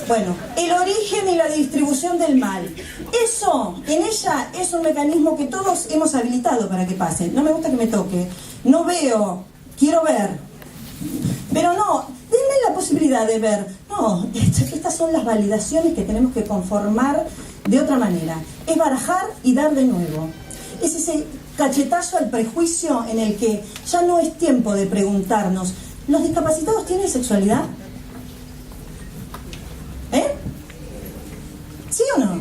Bueno, el origen y la distribución del mal. Eso, en ella, es un mecanismo que todos hemos habilitado para que pase. No me gusta que me toque. No veo, quiero ver. Pero no, denme la posibilidad de ver. No, estas son las validaciones que tenemos que conformar de otra manera. Es barajar y dar de nuevo. Es ese cachetazo al prejuicio en el que ya no es tiempo de preguntarnos, ¿los discapacitados tienen sexualidad? ¿Sí o no?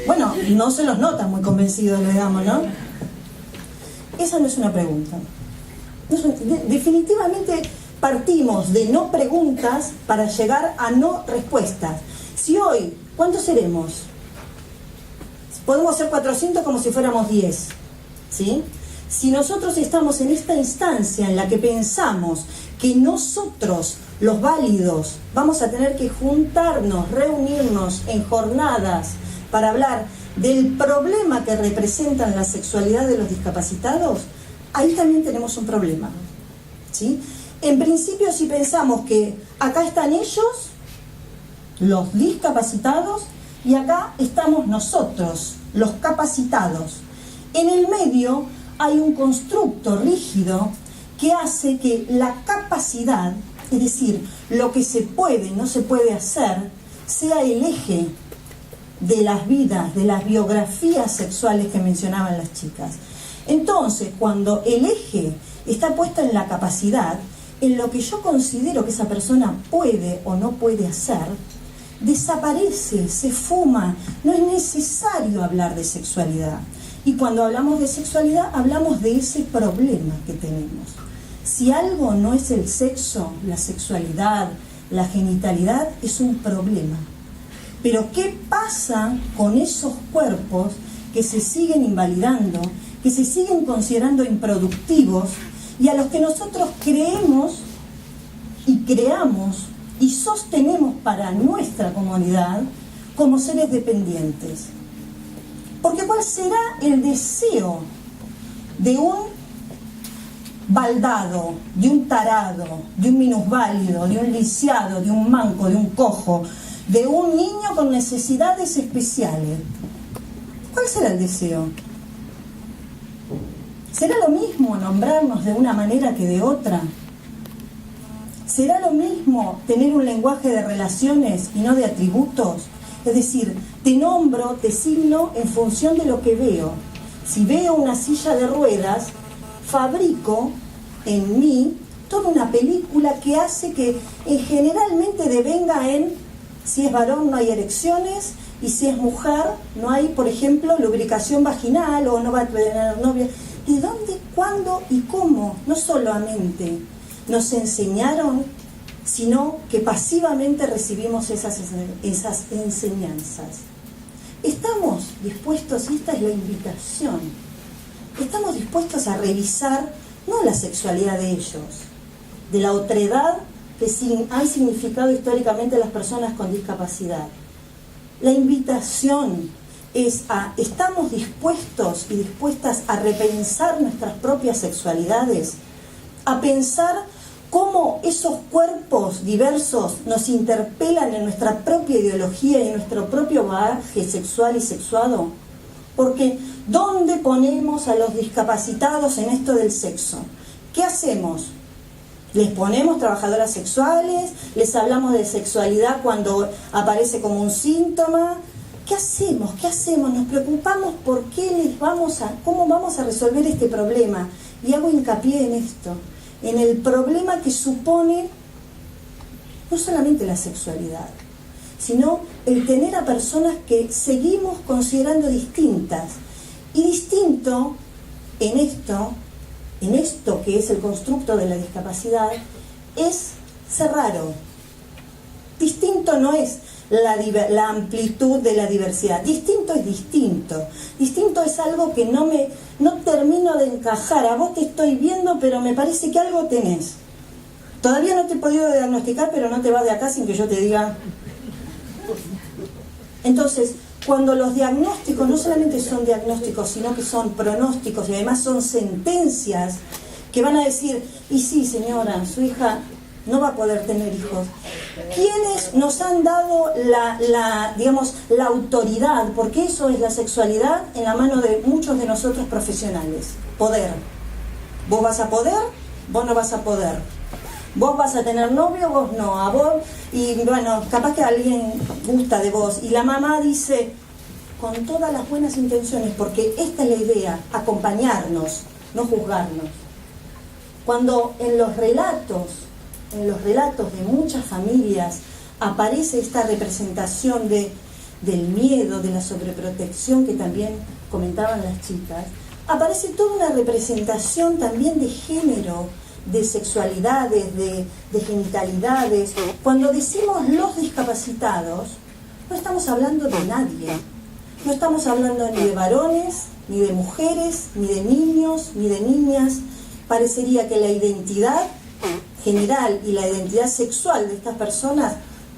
Bueno, no se los nota muy convencidos, digamos, ¿no? Esa no es una pregunta. Definitivamente partimos de no preguntas para llegar a no respuestas. Si hoy, ¿cuántos seremos? Podemos ser 400 como si fuéramos 10, ¿sí? Si nosotros estamos en esta instancia en la que pensamos que nosotros, los válidos, vamos a tener que juntarnos, reunirnos en jornadas para hablar del problema que representan la sexualidad de los discapacitados, ahí también tenemos un problema, ¿sí? En principio, si pensamos que acá están ellos, los discapacitados, y acá estamos nosotros, los capacitados. En el medio hay un constructo rígido que hace que la capacidad, es decir, lo que se puede, no se puede hacer, sea el eje de las vidas, de las biografías sexuales que mencionaban las chicas. Entonces, cuando el eje está puesto en la capacidad, en lo que yo considero que esa persona puede o no puede hacer, desaparece, se fuma, no es necesario hablar de sexualidad. Y cuando hablamos de sexualidad, hablamos de ese problema que tenemos. Si algo no es el sexo, la sexualidad, la genitalidad, es un problema. Pero ¿qué pasa con esos cuerpos que se siguen invalidando, que se siguen considerando improductivos y a los que nosotros creemos y creamos y sostenemos para nuestra comunidad como seres dependientes? Porque ¿cuál será el deseo de un baldado, de un tarado, de un minusválido, de un lisiado, de un manco, de un cojo, de un niño con necesidades especiales? ¿Cuál será el deseo? ¿Será lo mismo nombrarnos de una manera que de otra? ¿Será lo mismo tener un lenguaje de relaciones y no de atributos? Es decir, te nombro, te signo en función de lo que veo. Si veo una silla de ruedas, fabrico en mí toda una película que hace que generalmente devenga en, si es varón no hay erecciones, y si es mujer no hay, por ejemplo, lubricación vaginal o no va a tener novia. ¿Y dónde, cuándo y cómo? No solamente nos enseñaron, sino que pasivamente recibimos esas enseñanzas. ¿Estamos dispuestos, y esta es la invitación, estamos dispuestos a revisar no la sexualidad de ellos, de la otredad que han significado históricamente las personas con discapacidad? La invitación es a, ¿estamos dispuestos y dispuestas a repensar nuestras propias sexualidades? A pensar cómo esos cuerpos diversos nos interpelan en nuestra propia ideología y en nuestro propio bagaje sexual y sexuado. Porque ¿dónde ponemos a los discapacitados en esto del sexo? ¿Qué hacemos? ¿Les ponemos trabajadoras sexuales? ¿Les hablamos de sexualidad cuando aparece como un síntoma? ¿Qué hacemos? ¿Qué hacemos? Nos preocupamos por cómo vamos a resolver este problema. Y hago hincapié en esto, en el problema que supone no solamente la sexualidad, sino el tener a personas que seguimos considerando distintas. Y distinto en esto que es el constructo de la discapacidad, es ser raro. Distinto no es la amplitud de la diversidad. Distinto es distinto. Distinto es algo que no termino de encajar. A vos te estoy viendo, pero me parece que algo tenés. Todavía no te he podido diagnosticar, pero no te vas de acá sin que yo te diga. Entonces, cuando los diagnósticos no solamente son diagnósticos, sino que son pronósticos y además son sentencias que van a decir, y sí, señora, su hija no va a poder tener hijos. ¿Quiénes nos han dado digamos, la autoridad? Porque eso es la sexualidad en la mano de muchos de nosotros profesionales. Poder. Vos vas a poder, vos no vas a poder. Vos vas a tener novio, vos no. A vos, y bueno, capaz que alguien gusta de vos. Y la mamá dice, con todas las buenas intenciones, porque esta es la idea, acompañarnos, no juzgarnos. Cuando en los relatos de muchas familias aparece esta representación del miedo, de la sobreprotección que también comentaban las chicas, aparece toda una representación también de género, de sexualidades, de genitalidades. Cuando decimos los discapacitados, no estamos hablando de nadie. No estamos hablando ni de varones, ni de mujeres, ni de niños, ni de niñas. Parecería que la identidad general y la identidad sexual de estas personas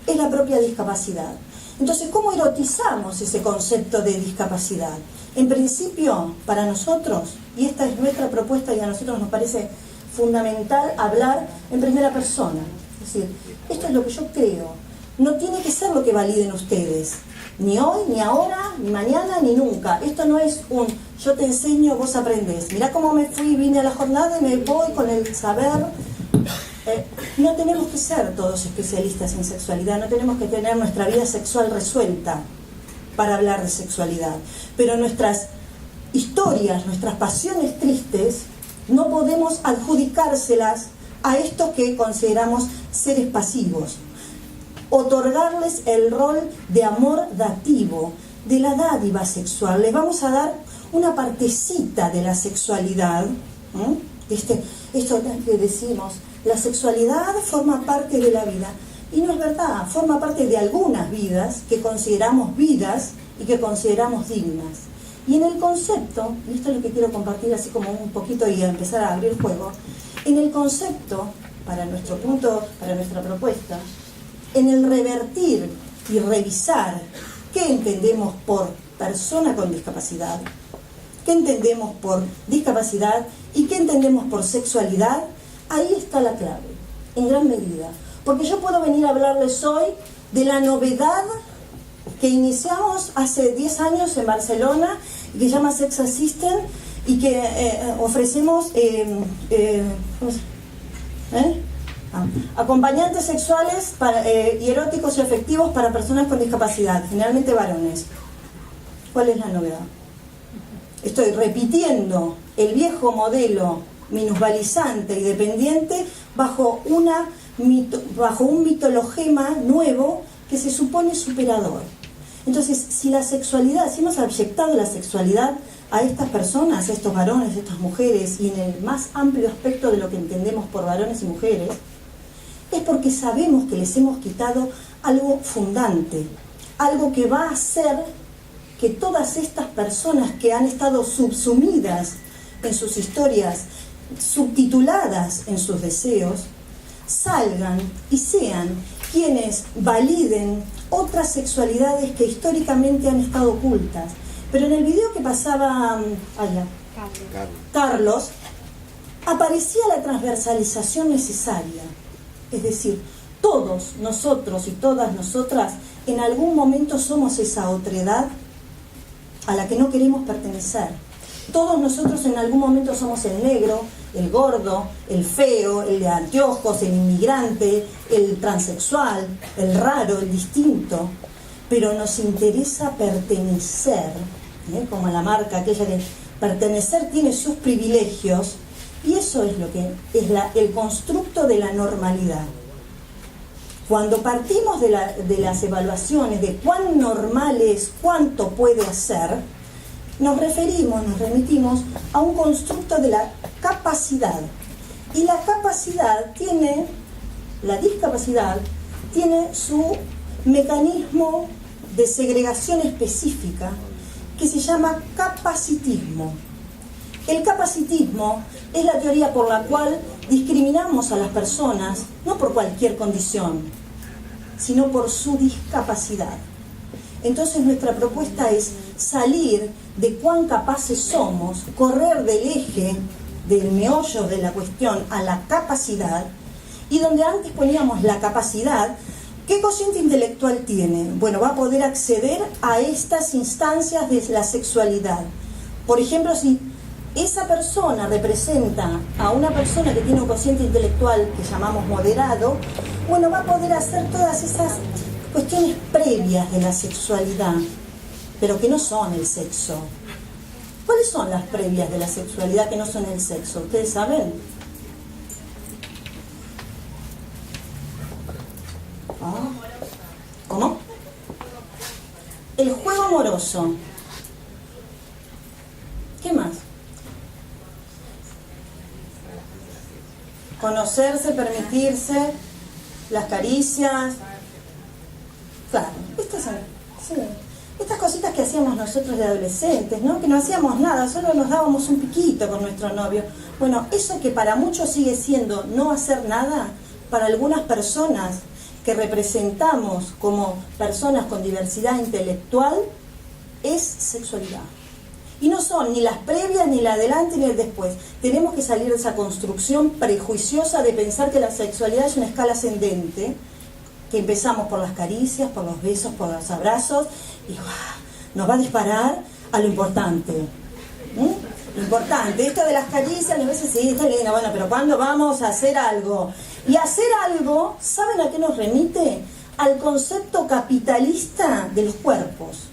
es la propia discapacidad. Entonces, ¿cómo erotizamos ese concepto de discapacidad? En principio, para nosotros, y esta es nuestra propuesta y a nosotros nos parece fundamental hablar en primera persona. Es decir, esto es lo que yo creo. No tiene que ser lo que validen ustedes. Ni hoy, ni ahora, ni mañana, ni nunca. Esto no es un yo te enseño, vos aprendés. Mirá cómo me fui, vine a la jornada y me voy con el saber. No tenemos que ser todos especialistas en sexualidad, no tenemos que tener nuestra vida sexual resuelta para hablar de sexualidad. Pero nuestras historias, nuestras pasiones tristes, no podemos adjudicárselas a estos que consideramos seres pasivos. Otorgarles el rol de amor dativo, de la dádiva sexual. Les vamos a dar una partecita de la sexualidad. Esto que decimos, la sexualidad forma parte de la vida. Y no es verdad, forma parte de algunas vidas que consideramos vidas y que consideramos dignas. Y en el concepto, y esto es lo que quiero compartir así como un poquito y empezar a abrir juego, en el concepto, para nuestro punto, para nuestra propuesta, en el revertir y revisar qué entendemos por persona con discapacidad, qué entendemos por discapacidad y qué entendemos por sexualidad, ahí está la clave, en gran medida. Porque yo puedo venir a hablarles hoy de la novedad que iniciamos hace 10 años en Barcelona, que se llama Sex Assistant, y que ofrecemos acompañantes sexuales y eróticos y afectivos para personas con discapacidad, generalmente varones. ¿Cuál es la novedad? Estoy repitiendo el viejo modelo minusvalizante y dependiente bajo un mitologema nuevo que se supone superador. Entonces, si hemos abyectado la sexualidad a estas personas, a estos varones, a estas mujeres, y en el más amplio aspecto de lo que entendemos por varones y mujeres, es porque sabemos que les hemos quitado algo fundante, algo que va a hacer que todas estas personas que han estado subsumidas en sus historias, subtituladas en sus deseos, salgan y sean quienes validen otras sexualidades que históricamente han estado ocultas. Pero en el video que pasaba Carlos, aparecía la transversalización necesaria. Es decir, todos nosotros y todas nosotras en algún momento somos esa otredad a la que no queremos pertenecer. Todos nosotros en algún momento somos el negro, el gordo, el feo, el de anteojos, el inmigrante, el transexual, el raro, el distinto. Pero nos interesa pertenecer, como la marca aquella que pertenecer tiene sus privilegios, y eso es lo que es el constructo de la normalidad. Cuando partimos de las evaluaciones de cuán normal es, cuánto puede hacer, nos remitimos a un constructo de la capacidad. Y la discapacidad tiene su mecanismo de segregación específica que se llama capacitismo. El capacitismo es la teoría por la cual discriminamos a las personas no por cualquier condición, sino por su discapacidad. Entonces nuestra propuesta es salir de cuán capaces somos, correr del eje, del meollo de la cuestión a la capacidad, y donde antes poníamos la capacidad, ¿Qué cociente intelectual tiene? Bueno, va a poder acceder a estas instancias de la sexualidad. Por ejemplo, si esa persona representa a una persona que tiene un cociente intelectual que llamamos moderado, bueno, va a poder hacer todas esas cuestiones previas de la sexualidad, pero que no son el sexo. ¿Cuáles son las previas de la sexualidad que no son el sexo? ¿Ustedes saben? ¿Cómo? El juego amoroso. ¿Qué más? Conocerse, permitirse, las caricias. Claro, estas cositas que hacíamos nosotros de adolescentes, ¿no? Que no hacíamos nada, solo nos dábamos un piquito con nuestro novio. Bueno, eso que para muchos sigue siendo no hacer nada, para algunas personas que representamos como personas con diversidad intelectual, es sexualidad. Y no son ni las previas, ni la adelante, ni el después. Tenemos que salir de esa construcción prejuiciosa de pensar que la sexualidad es una escala ascendente, que empezamos por las caricias, por los besos, por los abrazos, y nos va a disparar a lo importante. Lo importante, esto de las caricias, a veces sí, está lindo, bueno, pero ¿cuándo vamos a hacer algo? Y hacer algo, ¿saben a qué nos remite? Al concepto capitalista de los cuerpos.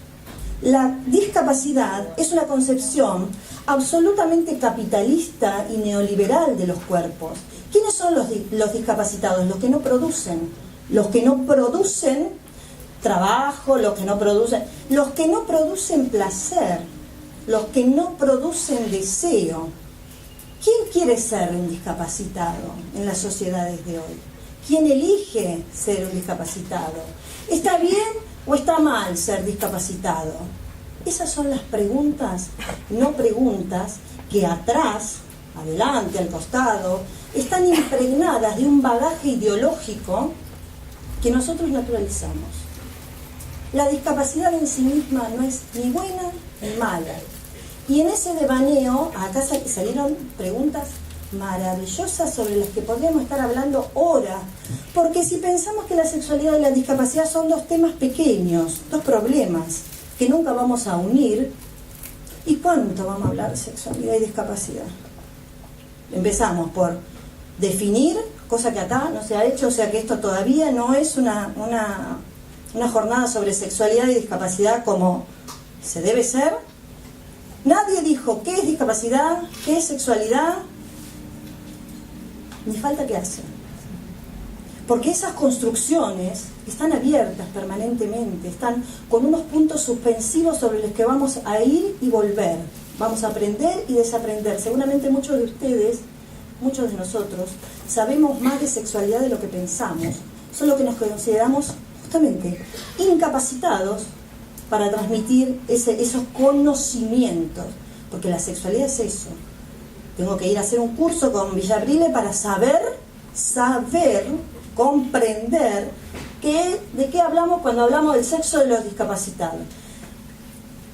La discapacidad es una concepción absolutamente capitalista y neoliberal de los cuerpos. ¿Quiénes son los discapacitados? Los que no producen. Los que no producen trabajo, los que no producen placer, los que no producen deseo. ¿Quién quiere ser un discapacitado en las sociedades de hoy? ¿Quién elige ser un discapacitado? ¿Está bien o está mal ser discapacitado? Esas son las preguntas, no preguntas que atrás, adelante, al costado, están impregnadas de un bagaje ideológico que nosotros naturalizamos. La discapacidad en sí misma no es ni buena ni mala. Y en ese devaneo, acá salieron preguntas maravillosas sobre las que podríamos estar hablando horas, porque si pensamos que la sexualidad y la discapacidad son dos temas pequeños, dos problemas que nunca vamos a unir, ¿y cuánto vamos a hablar de sexualidad y discapacidad? Empezamos por definir, cosa que acá no se ha hecho, o sea que esto todavía no es una jornada sobre sexualidad y discapacidad como se debe ser. Nadie dijo qué es discapacidad, qué es sexualidad, ni falta que hace. Porque esas construcciones están abiertas permanentemente, están con unos puntos suspensivos sobre los que vamos a ir y volver. Vamos a aprender y desaprender. Seguramente muchos de ustedes, muchos de nosotros, sabemos más de sexualidad de lo que pensamos. Solo que nos consideramos justamente incapacitados para transmitir esos conocimientos. Porque la sexualidad es eso. Tengo que ir a hacer un curso con Villabrile para saber, comprender de qué hablamos cuando hablamos del sexo de los discapacitados.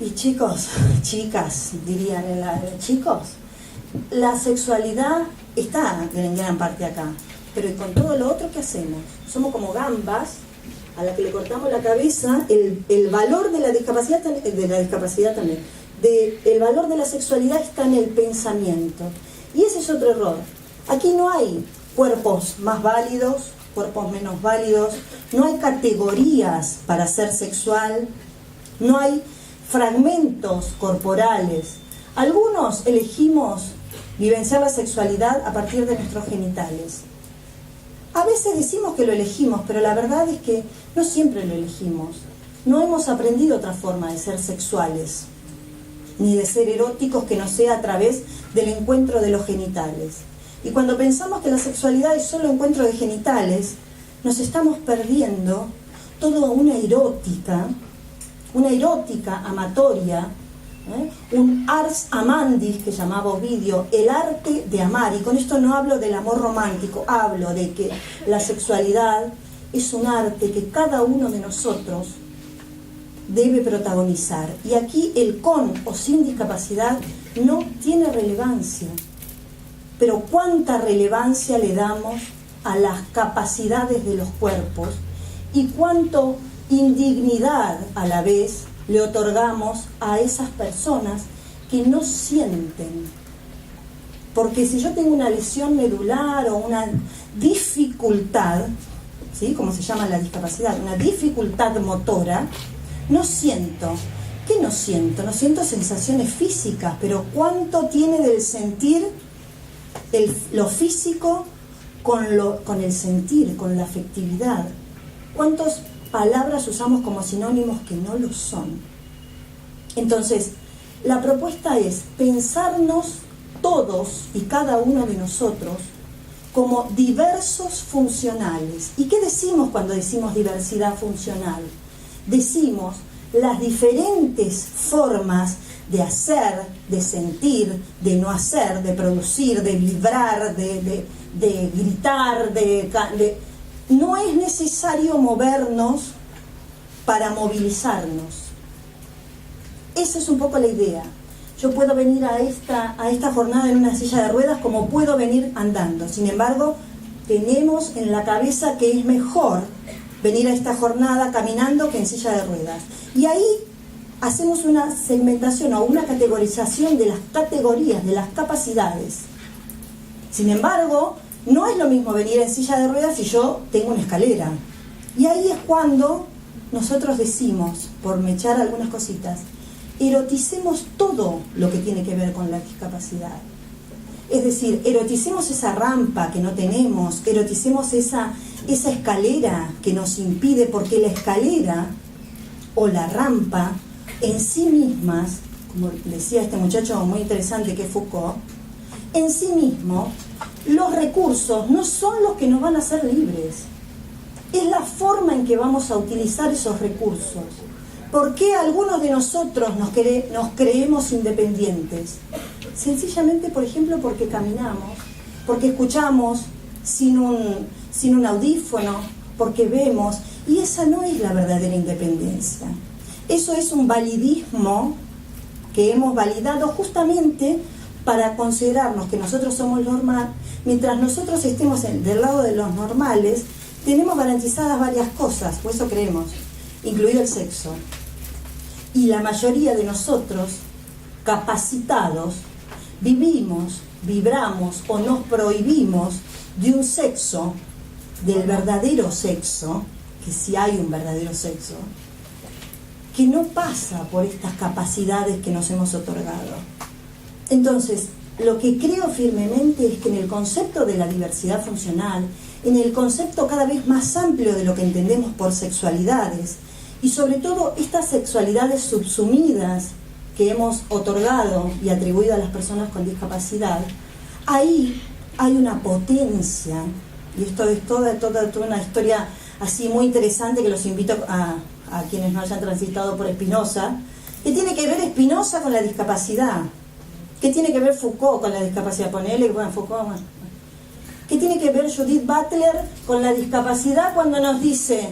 Y chicos, chicas, dirían chicos, la sexualidad está en gran parte acá, pero ¿y con todo lo otro qué hacemos? Somos como gambas a la que le cortamos la cabeza. El valor de la discapacidad también, el valor de la sexualidad está en el pensamiento, y ese es otro error. Aquí no hay cuerpos más válidos, cuerpos menos válidos, no hay categorías para ser sexual, no hay fragmentos corporales. Algunos elegimos vivenciar la sexualidad a partir de nuestros genitales. A veces decimos que lo elegimos, pero la verdad es que no siempre lo elegimos. No hemos aprendido otra forma de ser sexuales, ni de ser eróticos que no sea a través del encuentro de los genitales. Y cuando pensamos que la sexualidad es solo encuentro de genitales, nos estamos perdiendo toda una erótica amatoria, un ars amandis que llamaba Ovidio, el arte de amar. Y con esto no hablo del amor romántico, hablo de que la sexualidad es un arte que cada uno de nosotros debe protagonizar. Y aquí el con o sin discapacidad no tiene relevancia. Pero cuánta relevancia le damos a las capacidades de los cuerpos y cuánto indignidad a la vez le otorgamos a esas personas que no sienten. Porque si yo tengo una lesión medular o una dificultad, ¿sí?, como se llama la discapacidad, una dificultad motora, no siento. ¿Qué no siento? No siento sensaciones físicas, pero ¿cuánto tiene del sentir lo físico con el sentir, con la afectividad? ¿Cuántas palabras usamos como sinónimos que no lo son? Entonces, la propuesta es pensarnos todos y cada uno de nosotros como diversos funcionales. ¿Y qué decimos cuando decimos diversidad funcional? Decimos las diferentes formas de hacer, de sentir, de no hacer, de producir, de vibrar, de gritar, No es necesario movernos para movilizarnos. Esa es un poco la idea. Yo puedo venir a esta jornada en una silla de ruedas como puedo venir andando. Sin embargo, tenemos en la cabeza que es mejor venir a esta jornada caminando que en silla de ruedas. Y ahí hacemos una segmentación o una categorización de las categorías, de las capacidades. Sin embargo, no es lo mismo venir en silla de ruedas si yo tengo una escalera. Y ahí es cuando nosotros decimos, por mechar algunas cositas, eroticemos todo lo que tiene que ver con la discapacidad. Es decir, eroticemos esa rampa que no tenemos, eroticemos esa escalera que nos impide, porque la escalera o la rampa en sí mismas, como decía este muchacho muy interesante que es Foucault, en sí mismo, los recursos no son los que nos van a hacer libres. Es la forma en que vamos a utilizar esos recursos. ¿Por qué algunos de nosotros nos creemos independientes? Sencillamente, por ejemplo, porque caminamos, porque escuchamos sin un audífono, porque vemos, y esa no es la verdadera independencia. Eso es un validismo que hemos validado justamente para considerarnos que nosotros somos normal. Mientras nosotros estemos del lado de los normales, tenemos garantizadas varias cosas, o eso creemos, incluido el sexo. Y la mayoría de nosotros, capacitados, vivimos, vibramos o nos prohibimos de un sexo, del verdadero sexo, que si hay un verdadero sexo, que no pasa por estas capacidades que nos hemos otorgado. Entonces, lo que creo firmemente es que en el concepto de la diversidad funcional, en el concepto cada vez más amplio de lo que entendemos por sexualidades, y sobre todo estas sexualidades subsumidas que hemos otorgado y atribuido a las personas con discapacidad, ahí hay una potencia, y esto es toda una historia así muy interesante que los invito a quienes no hayan transitado por Spinoza, que tiene que ver Spinoza con la discapacidad, que tiene que ver Foucault con la discapacidad, ponele, bueno, Foucault, bueno. ¿Qué tiene que ver Judith Butler con la discapacidad cuando nos dice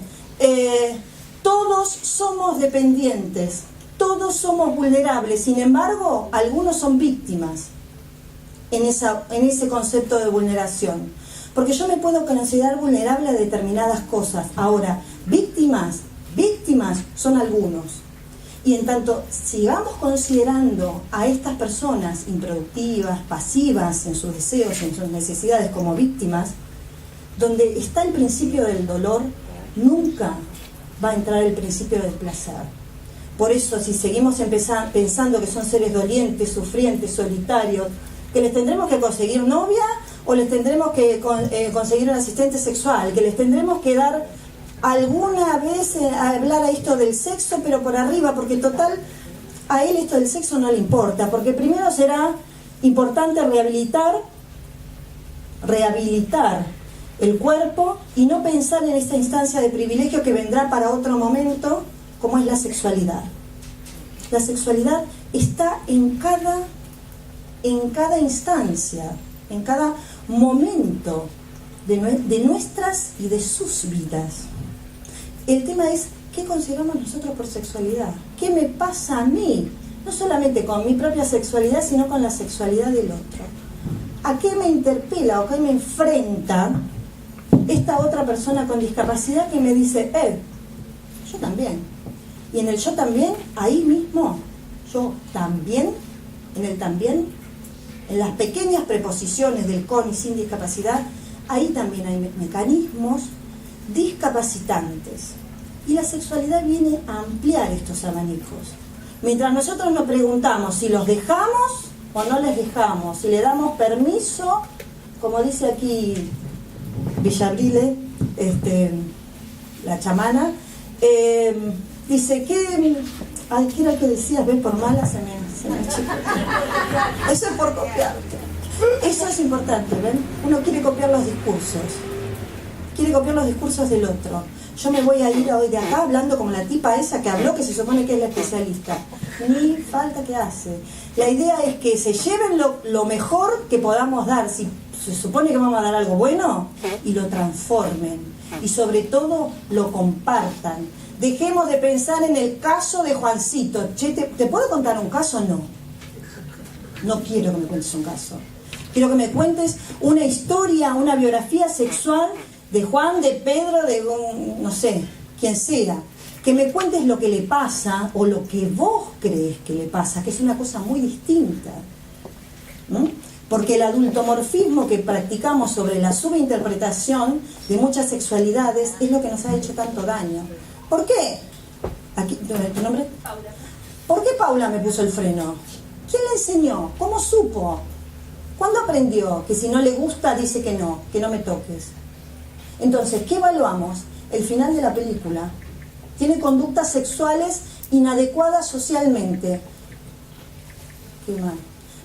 todos somos dependientes, todos somos vulnerables, sin embargo, algunos son víctimas en ese concepto de vulneración? Porque yo me puedo considerar vulnerable a determinadas cosas. Ahora, víctimas son algunos. Y en tanto sigamos considerando a estas personas improductivas, pasivas en sus deseos, en sus necesidades como víctimas, donde está el principio del dolor, nunca va a entrar el principio del placer. Por eso, si seguimos pensando que son seres dolientes, sufrientes, solitarios, que les tendremos que conseguir novia o les tendremos que conseguir un asistente sexual, que les tendremos que dar alguna vez a hablar a esto del sexo, pero por arriba, porque total a él esto del sexo no le importa, porque primero será importante rehabilitar el cuerpo y no pensar en esta instancia de privilegio que vendrá para otro momento, como es la sexualidad. La sexualidad está en cada instancia, en cada momento de nuestras y de sus vidas. El tema es, ¿qué consideramos nosotros por sexualidad? ¿Qué me pasa a mí? No solamente con mi propia sexualidad, sino con la sexualidad del otro. ¿A qué me interpela o qué me enfrenta esta otra persona con discapacidad que me dice, yo también. Y en el yo también, ahí mismo, yo también, en el también, en las pequeñas preposiciones del con y sin discapacidad, ahí también hay mecanismos discapacitantes. Y la sexualidad viene a ampliar estos abanicos. Mientras nosotros nos preguntamos si los dejamos o no les dejamos, si le damos permiso, como dice aquí Villabrile, la chamana, dice que, ay, ¿qué era que decías? ¿Ves? Por mala se me chica. Eso es por copiar. Eso es importante, ¿ven? Uno quiere copiar los discursos. Quiere copiar los discursos del otro. Yo me voy a ir hoy de acá hablando como la tipa esa que habló, que se supone que es la especialista. Ni falta que hace. La idea es que se lleven lo mejor que podamos dar. Si se supone que vamos a dar algo bueno, y lo transformen. Y sobre todo, lo compartan. Dejemos de pensar en el caso de Juancito. Che, ¿te puedo contar un caso? No. No quiero que me cuentes un caso. Quiero que me cuentes una historia, una biografía sexual de Juan, de Pedro, de no sé, quien sea. Que me cuentes lo que le pasa o lo que vos crees que le pasa, que es una cosa muy distinta. ¿No? Porque el adultomorfismo que practicamos sobre la subinterpretación de muchas sexualidades es lo que nos ha hecho tanto daño. ¿Por qué? Aquí, ¿tu nombre? Paula. ¿Por qué Paula me puso el freno? ¿Quién le enseñó? ¿Cómo supo? ¿Cuándo aprendió que si no le gusta dice que no me toques? Entonces, ¿qué evaluamos? El final de la película. Tiene conductas sexuales inadecuadas socialmente. Qué mal.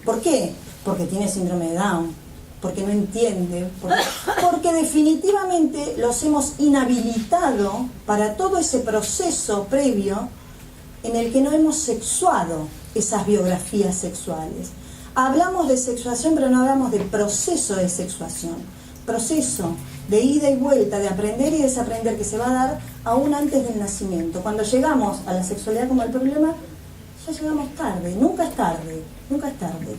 ¿Por qué? Porque tiene síndrome de Down, porque no entiende, porque definitivamente los hemos inhabilitado para todo ese proceso previo en el que no hemos sexuado esas biografías sexuales. Hablamos de sexuación, pero no hablamos de proceso de sexuación. Proceso de ida y vuelta, de aprender y desaprender que se va a dar aún antes del nacimiento. Cuando llegamos a la sexualidad como el problema, ya llegamos tarde, nunca es tarde, nunca es tarde.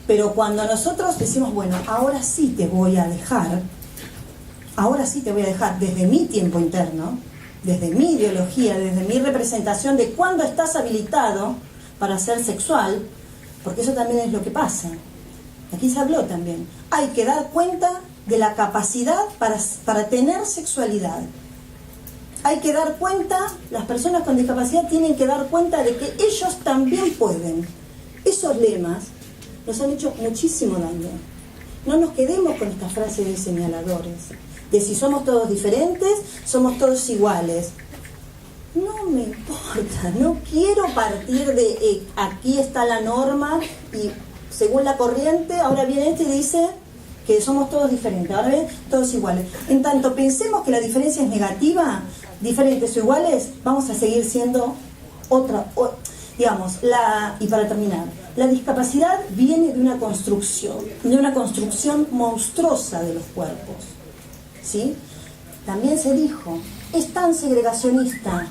Pero cuando nosotros decimos, bueno, ahora sí te voy a dejar, desde mi tiempo interno, desde mi ideología, desde mi representación de cuándo estás habilitado para ser sexual, porque eso también es lo que pasa. Aquí se habló también. Hay que dar cuenta de la capacidad para tener sexualidad. Hay que dar cuenta, las personas con discapacidad tienen que dar cuenta de que ellos también pueden. Esos lemas nos han hecho muchísimo daño. No nos quedemos con estas frases de señaladores, de si somos todos diferentes, somos todos iguales. No me importa, no quiero partir de aquí está la norma y según la corriente, ahora viene este y dice que somos todos diferentes, ahora ven, todos iguales. En tanto pensemos que la diferencia es negativa, diferentes o iguales, vamos a seguir siendo digamos, y para terminar, la discapacidad viene de una construcción monstruosa de los cuerpos, ¿sí? También se dijo, es tan segregacionista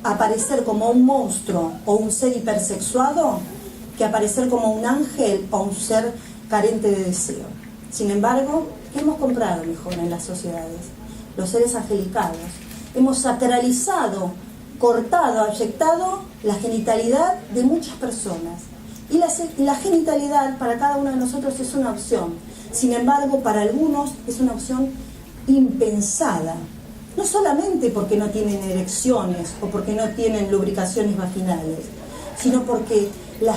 aparecer como un monstruo o un ser hipersexuado que aparecer como un ángel o un ser carente de deseo. Sin embargo, ¿qué hemos comprado mejor en las sociedades? Los seres angelicados. Hemos sacralizado, cortado, abyectado la genitalidad de muchas personas. Y la genitalidad para cada uno de nosotros es una opción. Sin embargo, para algunos es una opción impensada. No solamente porque no tienen erecciones o porque no tienen lubricaciones vaginales, sino porque la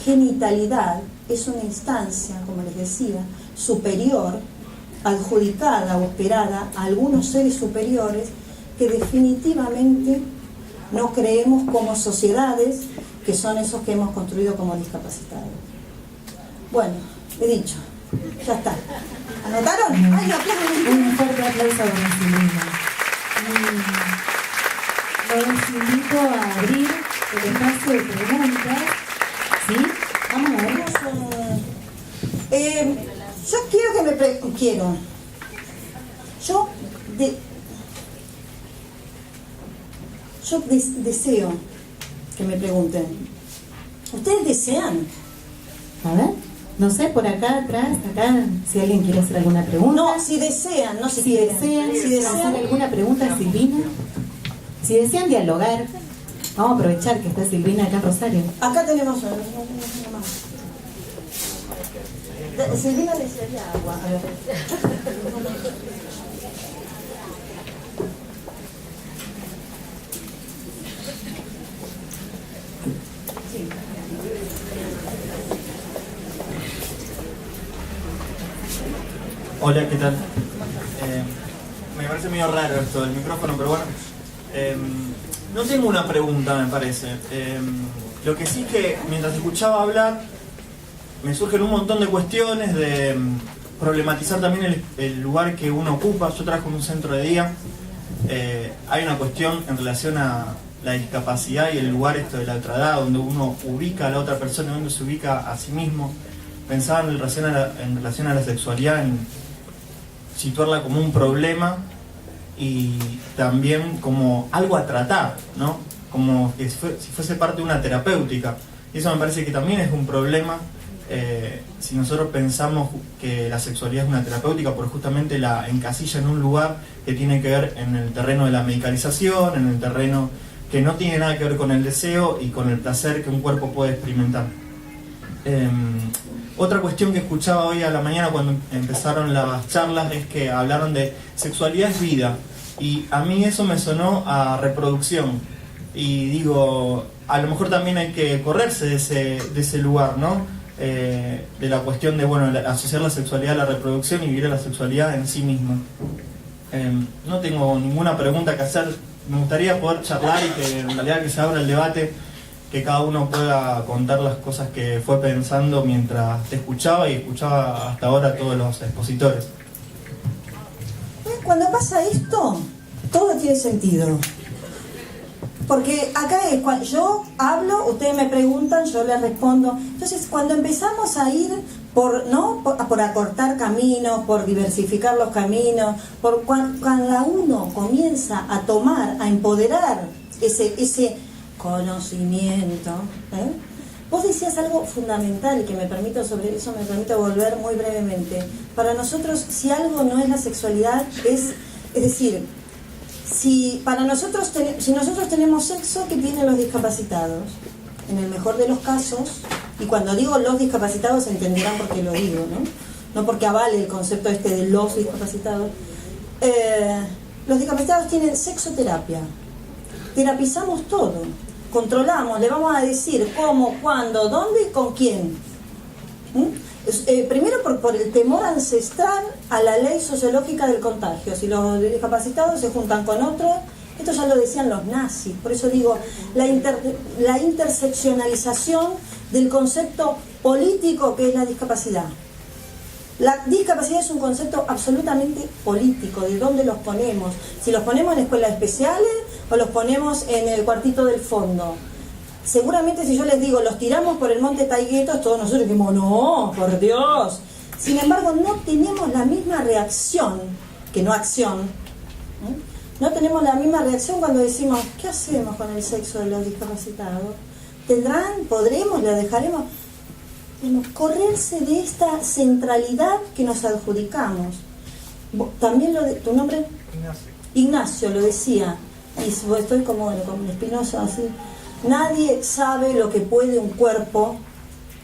genitalidad es una instancia, como les decía, superior, adjudicada o esperada a algunos seres superiores que definitivamente no creemos como sociedades, que son esos que hemos construido como discapacitados. Bueno, he dicho, ya está. ¿Anotaron? ¡Ay, un fuerte aplauso a Doña Silvina. Los invito a abrir el espacio de preguntas. ¿Sí? Vamos a ver. Yo quiero que me Yo deseo que me pregunten. ¿Ustedes desean? A ver. No sé, por acá atrás, acá, si alguien quiere hacer alguna pregunta. No, si desean, no si Si quieren. desean hacer alguna pregunta a Silvina, si desean dialogar, vamos a aprovechar que está Silvina acá en Rosario. Acá tenemos una más. Silvina desearía agua. A ver. Hola, ¿qué tal? Me parece medio raro esto del micrófono, pero bueno. No tengo una pregunta, me parece. Lo que sí que mientras escuchaba hablar, me surgen un montón de cuestiones de problematizar también el lugar que uno ocupa. Yo trabajo en un centro de día. Hay una cuestión en relación a la discapacidad y el lugar esto de la otra edad, donde uno ubica a la otra persona, donde se ubica a sí mismo. Pensaba en relación a la sexualidad, en situarla como un problema y también como algo a tratar, ¿no? Como que si fuese parte de una terapéutica. Y eso me parece que también es un problema si nosotros pensamos que la sexualidad es una terapéutica, porque justamente la encasilla en un lugar que tiene que ver en el terreno de la medicalización, en el terreno que no tiene nada que ver con el deseo y con el placer que un cuerpo puede experimentar. Otra cuestión que escuchaba hoy a la mañana cuando empezaron las charlas es que hablaron de sexualidad es vida, y a mí eso me sonó a reproducción, y digo, a lo mejor también hay que correrse de ese lugar, ¿no? De la cuestión de, bueno, asociar la sexualidad a la reproducción y vivir a la sexualidad en sí misma. No tengo ninguna pregunta que hacer, me gustaría poder charlar y que en realidad que se abra el debate, que cada uno pueda contar las cosas que fue pensando mientras te escuchaba y escuchaba hasta ahora a todos los expositores. Cuando pasa esto, todo tiene sentido. Porque acá es cuando yo hablo, ustedes me preguntan, yo les respondo. Entonces, cuando empezamos a ir por acortar caminos, por diversificar los caminos, cuando cada uno comienza a tomar, a empoderar ese conocimiento, Vos decías algo fundamental que sobre eso me permito volver muy brevemente. Para nosotros, si algo no es la sexualidad, es decir, si nosotros tenemos sexo, ¿qué tienen los discapacitados? En el mejor de los casos, y cuando digo los discapacitados entenderán por qué lo digo, no porque avale el concepto de los discapacitados. Los discapacitados tienen sexoterapia, terapizamos todo, controlamos, le vamos a decir cómo, cuándo, dónde y con quién. Primero por el temor ancestral a la ley sociológica del contagio. Si los discapacitados se juntan con otros, esto ya lo decían los nazis, por eso digo, la interseccionalización del concepto político que es la discapacidad. La discapacidad es un concepto absolutamente político, de dónde los ponemos, si los ponemos en escuelas especiales o los ponemos en el cuartito del fondo. Seguramente si yo les digo, los tiramos por el monte Taiguetos, todos nosotros decimos, no, por Dios. Sin embargo, no tenemos la misma reacción, que no acción, no tenemos la misma reacción cuando decimos, ¿qué hacemos con el sexo de los discapacitados? ¿Podremos, la dejaremos? Correrse de esta centralidad que nos adjudicamos. También ¿tu nombre? Ignacio lo decía, y estoy como Spinoza, así. Nadie sabe lo que puede un cuerpo,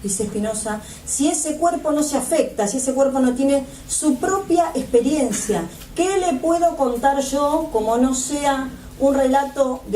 dice Spinoza, si ese cuerpo no se afecta, si ese cuerpo no tiene su propia experiencia. ¿Qué le puedo contar yo como no sea un relato de